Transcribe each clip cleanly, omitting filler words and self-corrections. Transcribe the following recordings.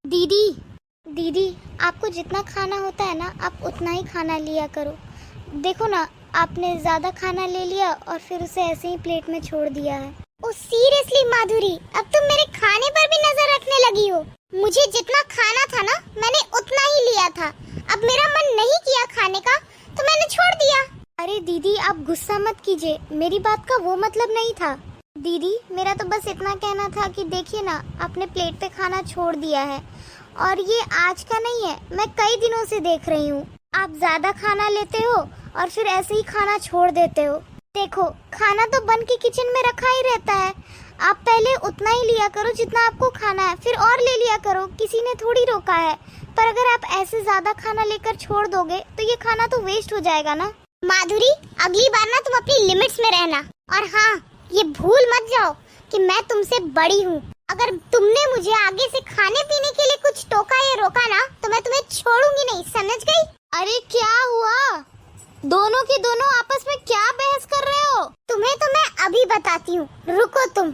दीदी दीदी, आपको जितना खाना होता है ना, आप उतना ही खाना लिया करो। देखो ना, आपने ज्यादा खाना ले लिया और फिर उसे ऐसे ही प्लेट में छोड़ दिया है। ओ सीरियसली माधुरी, अब तुम मेरे खाने पर भी नजर रखने लगी हो। मुझे जितना खाना था ना, मैंने उतना ही लिया था। अब मेरा मन नहीं किया खाने का तो मैंने छोड़ दिया। अरे दीदी, आप गुस्सा मत कीजिए, मेरी बात का वो मतलब नहीं था। दीदी, मेरा तो बस इतना कहना था कि देखिए ना, आपने प्लेट पे खाना छोड़ दिया है और ये आज का नहीं है, मैं कई दिनों से देख रही हूँ। आप ज्यादा खाना लेते हो और फिर ऐसे ही खाना छोड़ देते हो। देखो, खाना तो बन के किचन में रखा ही रहता है। आप पहले उतना ही लिया करो जितना आपको खाना है, फिर और ले लिया करो, किसी ने थोड़ी रोका है। पर अगर आप ऐसे ज्यादा खाना लेकर छोड़ दोगे तो ये खाना तो वेस्ट हो जाएगा ना। माधुरी, अगली बार ना तुम अपनी लिमिट्स में रहना। और हाँ, ये भूल मत जाओ कि मैं तुमसे बड़ी हूँ। अगर तुमने मुझे आगे से खाने पीने के लिए कुछ टोका या रोका ना, तो मैं तुम्हें छोड़ूंगी नहीं, समझ गई? अरे क्या हुआ? दोनों की दोनों आपस में क्या बहस कर रहे हो? तुम्हें तो मैं अभी बताती हूँ, रुको तुम।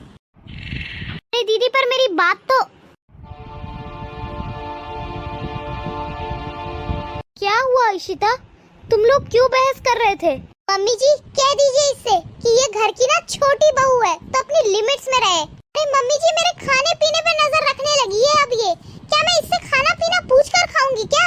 अरे दीदी, पर मेरी बात तो। क्या हुआ इशिता, तुम लोग क्यों बहस कर रहे थे? मम्मी जी, कह दीजिए इससे कि ये घर की ना छोटी बहू है, तो अपनी लिमिट्स में रहे। अरे मम्मी जी, मेरे खाने पीने पे नजर रखने लगी है अब ये। क्या मैं इससे खाना पीना पूछ कर खाऊंगी क्या?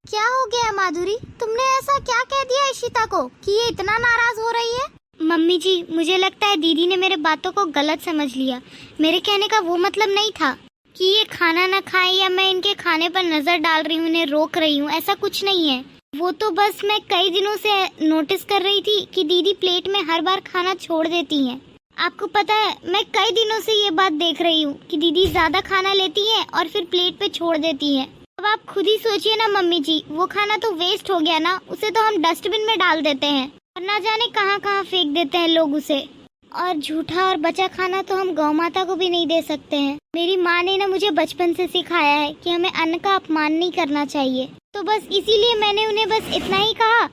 क्या हो गया माधुरी, तुमने ऐसा क्या कह दिया इशिता को कि ये इतना नाराज हो रही है? मम्मी जी, मुझे लगता है दीदी ने मेरे बातों को गलत समझ लिया। मेरे कहने का वो मतलब नहीं था कि ये खाना ना खाए या मैं इनके खाने पर नजर डाल रही हूँ, इन्हें रोक रही हूँ, ऐसा कुछ नहीं है। वो तो बस मैं कई दिनों से नोटिस कर रही थी कि दीदी प्लेट में हर बार खाना छोड़ देती हैं। आपको पता है, मैं कई दिनों से ये बात देख रही हूँ कि दीदी ज्यादा खाना लेती हैं और फिर प्लेट पे छोड़ देती हैं। अब आप खुद ही सोचिए ना मम्मी जी, वो खाना तो वेस्ट हो गया ना, उसे तो हम डस्टबिन में डाल देते हैं और ना जाने कहाँ कहाँ फेंक देते हैं लोग उसे। और झूठा और बचा खाना तो हम गौ माता को भी नहीं दे सकते हैं। मेरी माँ ने ना मुझे बचपन से सिखाया है कि हमें अन्न का अपमान नहीं करना चाहिए। तो बस इसीलिए मैंने उन्हें बस इतना ही कहा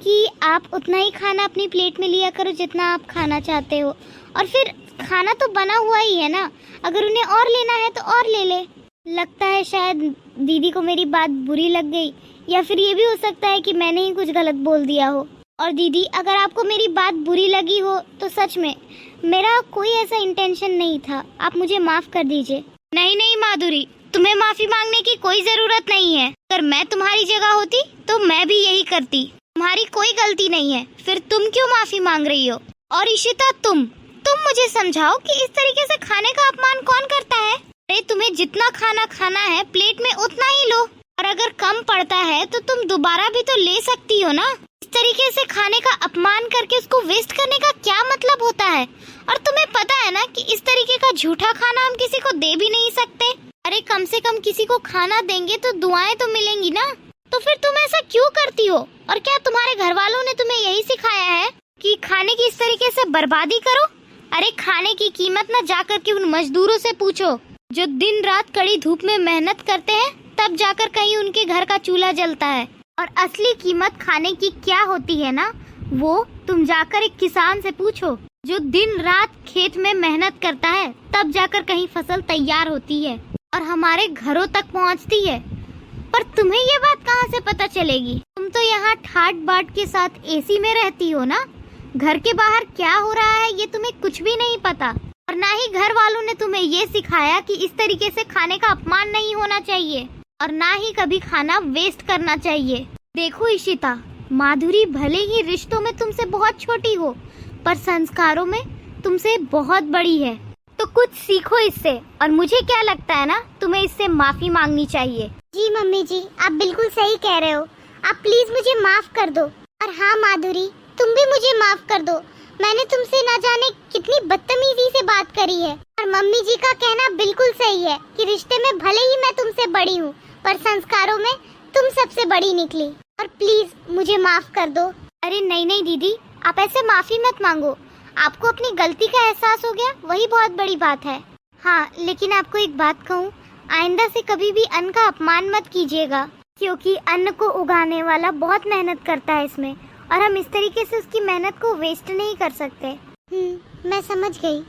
कि आप उतना ही खाना अपनी प्लेट में लिया करो जितना आप खाना चाहते हो। और फिर खाना तो बना हुआ ही है ना, अगर उन्हें और लेना है तो और ले ले। लगता है शायद दीदी को मेरी बात बुरी लग गई, या फिर ये भी हो सकता है कि मैंने ही कुछ गलत बोल दिया हो। और दीदी, अगर आपको मेरी बात बुरी लगी हो तो सच में मेरा कोई ऐसा इंटेंशन नहीं था, आप मुझे माफ कर दीजिए। नहीं नहीं माधुरी, तुम्हें माफी मांगने की कोई जरूरत नहीं है। अगर मैं तुम्हारी जगह होती तो मैं भी यही करती। तुम्हारी कोई गलती नहीं है, फिर तुम क्यों माफी मांग रही हो? और इशिता, तुम मुझे समझाओ कि इस तरीके से खाने का अपमान कौन करता है? अरे तुम्हें जितना खाना खाना है प्लेट में उतना ही लो, और अगर कम पड़ता है तो तुम दोबारा भी तो ले सकती हो ना। इस तरीके से खाने का अपमान करके उसको वेस्ट करने का क्या मतलब होता है? और तुम्हें पता है ना कि इस तरीके का झूठा खाना हम किसी को दे भी नहीं सकते। अरे कम से कम किसी को खाना देंगे तो दुआएं तो मिलेंगी ना। तो फिर तुम ऐसा क्यों करती हो? और क्या तुम्हारे घर वालों ने तुम्हें यही सिखाया है कि खाने की इस तरीके से बर्बादी करो? अरे खाने की कीमत न जाकर के उन मजदूरों से पूछो जो दिन रात कड़ी धूप में मेहनत करते हैं, तब जाकर कहीं उनके घर का चूल्हा जलता है। और असली कीमत खाने की क्या होती है ना, वो तुम जाकर एक किसान से पूछो जो दिन रात खेत में मेहनत करता है, तब जाकर कहीं फसल तैयार होती है और हमारे घरों तक पहुंचती है। पर तुम्हें ये बात कहाँ से पता चलेगी? तुम तो यहाँ ठाट बाट के साथ एसी में रहती हो ना। घर के बाहर क्या हो रहा है ये तुम्हें कुछ भी नहीं पता। और ना ही घर वालों ने तुम्हें ये सिखाया कि इस तरीके से खाने का अपमान नहीं होना चाहिए, और ना ही कभी खाना वेस्ट करना चाहिए। देखो इशिता, माधुरी भले ही रिश्तों में तुमसे बहुत छोटी हो, पर संस्कारों में तुमसे बहुत बड़ी है। तो कुछ सीखो इससे, और मुझे क्या लगता है ना, तुम्हें इससे माफी मांगनी चाहिए। जी मम्मी जी, आप बिल्कुल सही कह रहे हो। आप प्लीज मुझे माफ कर दो। और हाँ माधुरी, तुम भी मुझे माफ कर दो। मैंने तुमसे न जाने कितनी बदतमीजी से बात करी है। और मम्मी जी का कहना बिल्कुल सही है कि रिश्ते में भले ही मैं तुमसे बड़ी हूँ, पर संस्कारों में तुम सबसे बड़ी निकली। और प्लीज मुझे माफ कर दो। अरे नहीं नहीं दीदी, आप ऐसे माफी मत मांगो। आपको अपनी गलती का एहसास हो गया, वही बहुत बड़ी बात है। हाँ, लेकिन आपको एक बात कहूँ, आइंदा से कभी भी अन्न का अपमान मत कीजिएगा, क्योंकि अन्न को उगाने वाला बहुत मेहनत करता है इसमें, और हम इस तरीके से उसकी मेहनत को वेस्ट नहीं कर सकते। मैं समझ गई।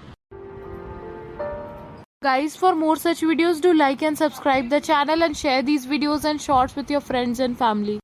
Guys, for more such videos, do like and subscribe the channel and share these videos and shorts with your friends and family.